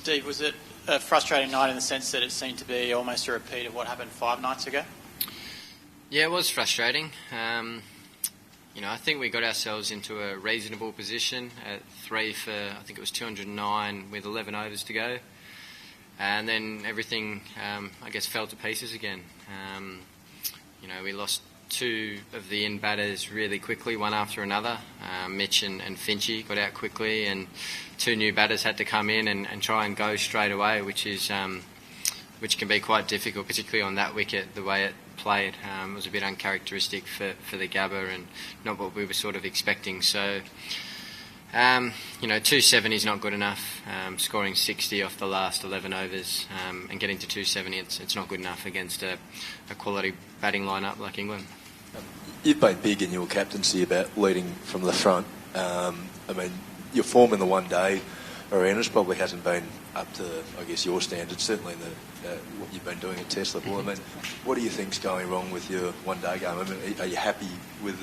Steve, was it a frustrating night in the sense that it seemed to be almost a repeat of what happened 5 nights ago? Yeah, it was frustrating. I think we got ourselves into a reasonable position at 3 for, I think it was 209 with 11 overs to go. And then everything, fell to pieces again. We lost 2 of the in batters really quickly, one after another. Mitch and Finchy got out quickly, and 2 new batters had to come in and try and go straight away, which can be quite difficult, particularly on that wicket, the way it played. It was a bit uncharacteristic for the Gabba and not what we were sort of expecting. So, 270 is not good enough. Scoring 60 off the last 11 overs and getting to 270, it's not good enough against a quality batting lineup like England. You've been big in your captaincy about leading from the front. Your form in the one-day arenas probably hasn't been up to, your standards, certainly in what you've been doing at Test level. What do you think's going wrong with your one-day game? Are you happy with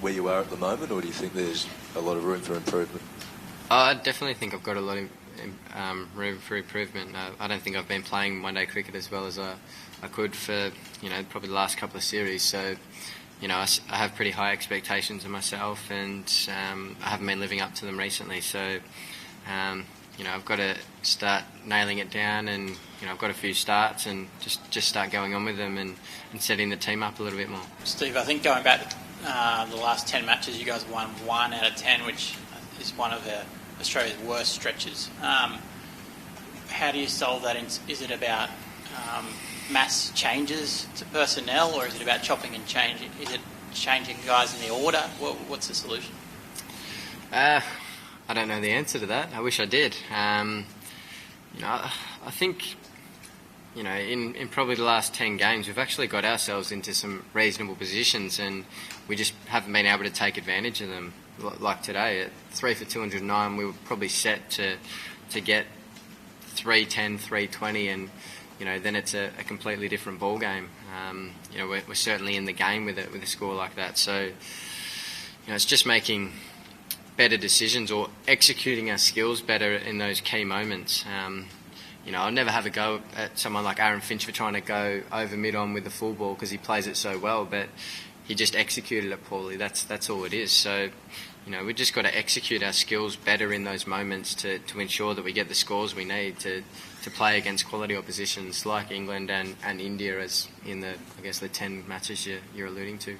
where you are at the moment, or do you think there's a lot of room for improvement? I definitely think I've got a lot of room for improvement. I don't think I've been playing one-day cricket as well as I could for, probably the last couple of series. So, I have pretty high expectations of myself, and I haven't been living up to them recently. So, I've got to start nailing it down, and I've got a few starts and just start going on with them and setting the team up a little bit more. Steve, I think going back to the last 10 matches, you guys have won 1 out of 10, which is one of Australia's worst stretches. How do you solve that? Is it about mass changes to personnel, or is it about chopping and changing? Is it changing guys in the order? What's the solution? I don't know the answer to that. I wish I did. I think, in probably the last 10 games, we've actually got ourselves into some reasonable positions, and we just haven't been able to take advantage of them. Like today, at 3 for 209, we were probably set to get 310, 320, and then it's a completely different ball game. We're certainly in the game with a score like that. So, it's just making better decisions or executing our skills better in those key moments. I'll never have a go at someone like Aaron Finch for trying to go over mid-on with the full ball because he plays it so well, but he just executed it poorly. That's all it is. So, we've just got to execute our skills better in those moments to ensure that we get the scores we need to play against quality oppositions like England and India, as in the 10 matches you're alluding to.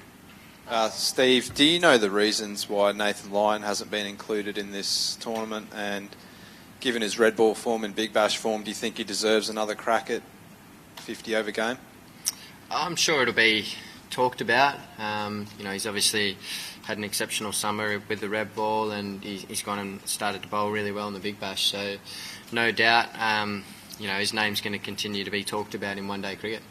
Steve, do you know the reasons why Nathan Lyon hasn't been included in this tournament? And given his red ball form and Big Bash form, do you think he deserves another crack at 50 over game? I'm sure it'll be talked about. He's obviously had an exceptional summer with the red ball, and he's gone and started to bowl really well in the Big Bash. So no doubt, his name's going to continue to be talked about in one-day cricket.